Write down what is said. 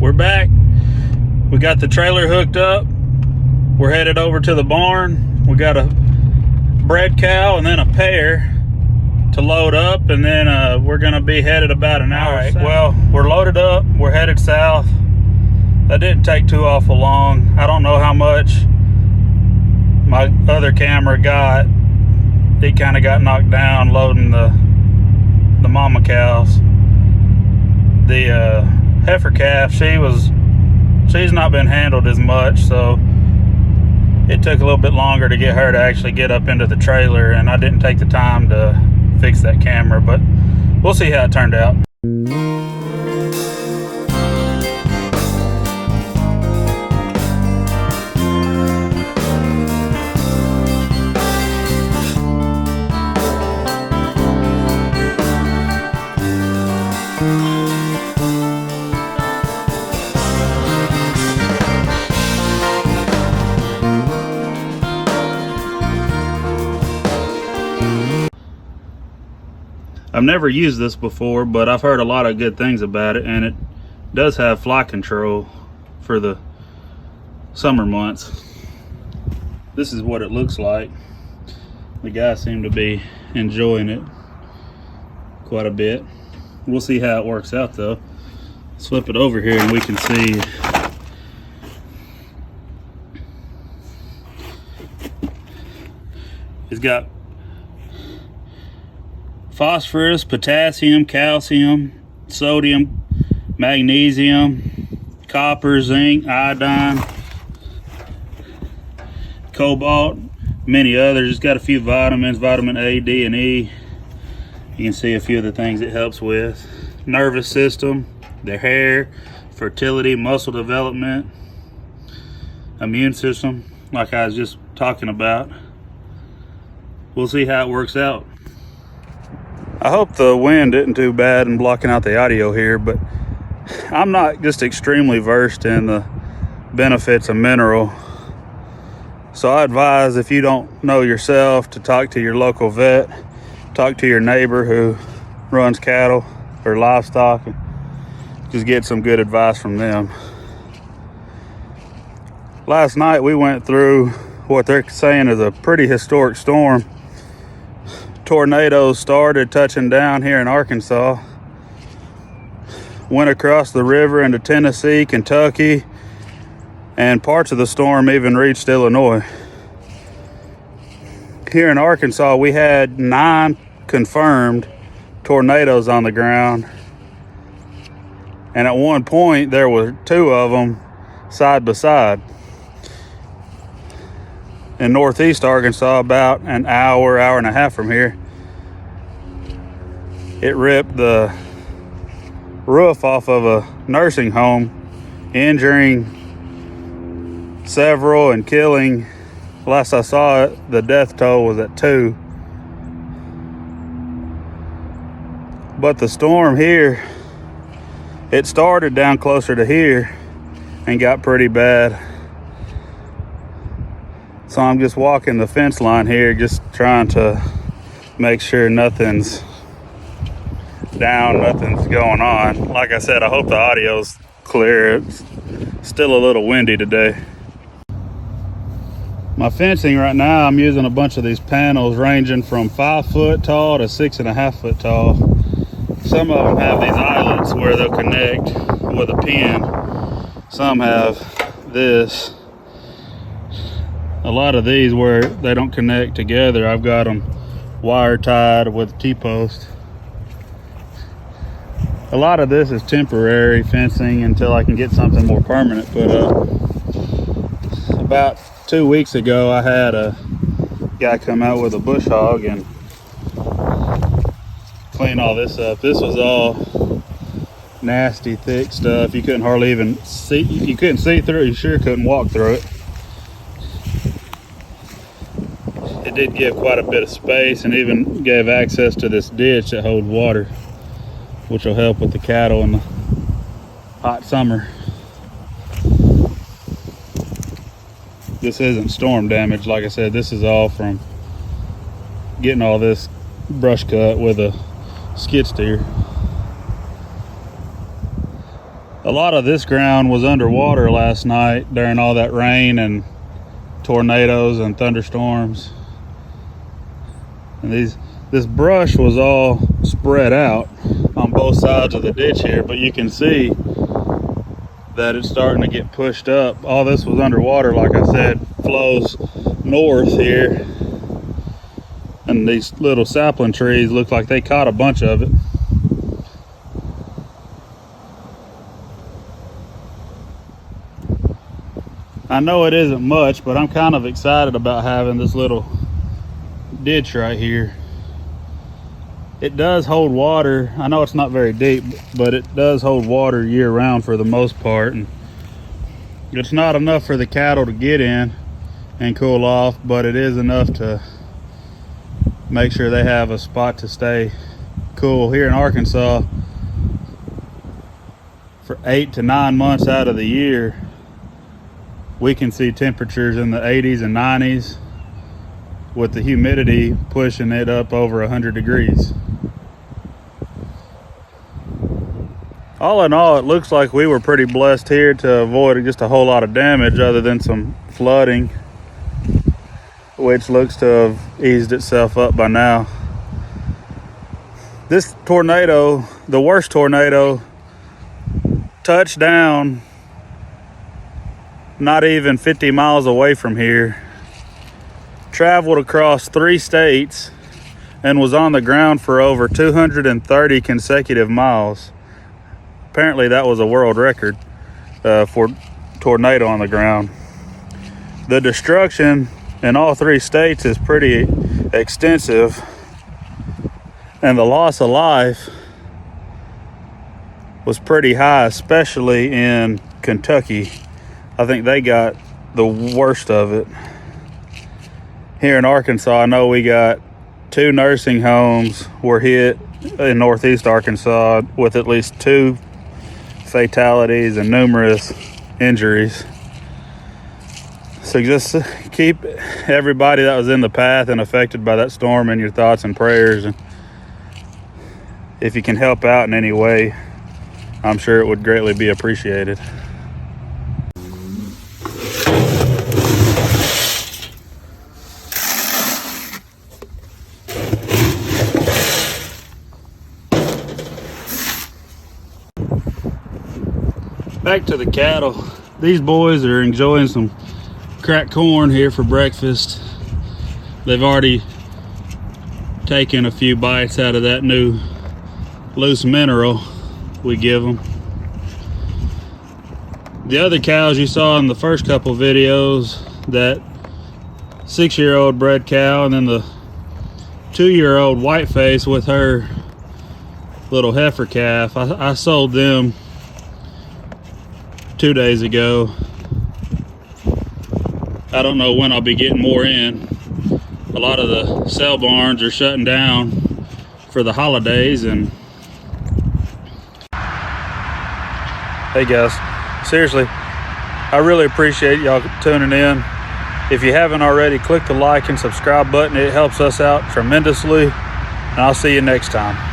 We're back. We got the trailer hooked up. We're headed over to the barn. We got a bred cow and then a pair to load up, and then we're gonna be headed about an hour. Right, well, we're loaded up. We're headed south. That didn't take too awful long. I don't know how much my other camera got. It kind of got knocked down loading the mama cows. The heifer calf, she's not been handled as much, so it took a little bit longer to get her to actually get up into the trailer, and I didn't take the time to fix that camera, but we'll see how it turned out. I've never used this before, but I've heard a lot of good things about it, and it does have fly control for the summer months. This is what it looks like. The guys seem to be enjoying it quite a bit. We'll see how it works out though. Let's flip it over here and we can see it's got phosphorus, potassium, calcium, sodium, magnesium, copper, zinc, iodine, cobalt, many others. It's got a few vitamins, vitamin A, D, and E. You can see a few of the things it helps with. Nervous system, their hair, fertility, muscle development, immune system, like I was just talking about. We'll see how it works out. I hope the wind isn't too bad and blocking out the audio here, but I'm not just extremely versed in the benefits of mineral. So I advise, if you don't know yourself, to talk to your local vet, talk to your neighbor who runs cattle or livestock, and just get some good advice from them. Last night we went through what they're saying is a pretty historic storm. Tornadoes started touching down here in Arkansas, went across the river into Tennessee, Kentucky, and parts of the storm even reached Illinois. Here in Arkansas, we had 9 confirmed tornadoes on the ground, and at one point there were 2 of them side by side. In northeast Arkansas, about an hour and a half from here, it ripped the roof off of a nursing home, injuring several and killing. Last I saw it, the death toll was at 2. But the storm here, it started down closer to here and got pretty bad. So I'm just walking the fence line here, just trying to make sure nothing's down, nothing's going on. Like I said, I hope the audio's clear. It's still a little windy today. My fencing right now, I'm using a bunch of these panels ranging from 5 foot tall to 6.5 foot tall. Some of them have these eyelets where they'll connect with a pin. Some have this. A lot of these where they don't connect together, I've got them wire tied with a T-post. A lot of this is temporary fencing until I can get something more permanent put up. About 2 weeks ago, I had a guy come out with a bush hog and clean all this up. This was all nasty, thick stuff. You couldn't hardly even see. You couldn't see through it. You sure couldn't walk through it. It did give quite a bit of space and even gave access to this ditch that holds water, which will help with the cattle in the hot summer. This isn't storm damage. Like I said, this is all from getting all this brush cut with a skid steer. A lot of this ground was underwater last night during all that rain and tornadoes and thunderstorms. And this brush was all spread out on both sides of the ditch here, but you can see that it's starting to get pushed up. All this was underwater, like I said, flows north here. And these little sapling trees look like they caught a bunch of it. I know it isn't much, but I'm kind of excited about having this little ditch right here. It does hold water. I know it's not very deep, but it does hold water year round for the most part. And it's not enough for the cattle to get in and cool off, but it is enough to make sure they have a spot to stay cool. Here in Arkansas, for 8 to 9 months out of the year, we can see temperatures in the 80s and 90s with the humidity pushing it up over 100 degrees. All in all, it looks like we were pretty blessed here to avoid just a whole lot of damage other than some flooding, which looks to have eased itself up by now. This tornado, the worst tornado, touched down not even 50 miles away from here, traveled across 3 states, and was on the ground for over 230 consecutive miles. Apparently that was a world record for tornado on the ground. The destruction in all 3 states is pretty extensive, and the loss of life was pretty high, especially in Kentucky. I think they got the worst of it. Here in Arkansas, I know we got 2 nursing homes were hit in northeast Arkansas with at least 2 fatalities and numerous injuries. So just keep everybody that was in the path and affected by that storm in your thoughts and prayers. And if you can help out in any way, I'm sure it would greatly be appreciated. Back to the cattle. These boys are enjoying some cracked corn here for breakfast. They've already taken a few bites out of that new loose mineral we give them. The other cows you saw in the first couple videos, that 6-year-old bred cow and then the 2-year-old whiteface with her little heifer calf, I sold them 2 days ago. I don't know when I'll be getting more in. A lot of the sale barns are shutting down for the holidays. And hey guys, seriously, I really appreciate y'all tuning in. If you haven't already, click the like and subscribe button. It helps us out tremendously, and I'll see you next time.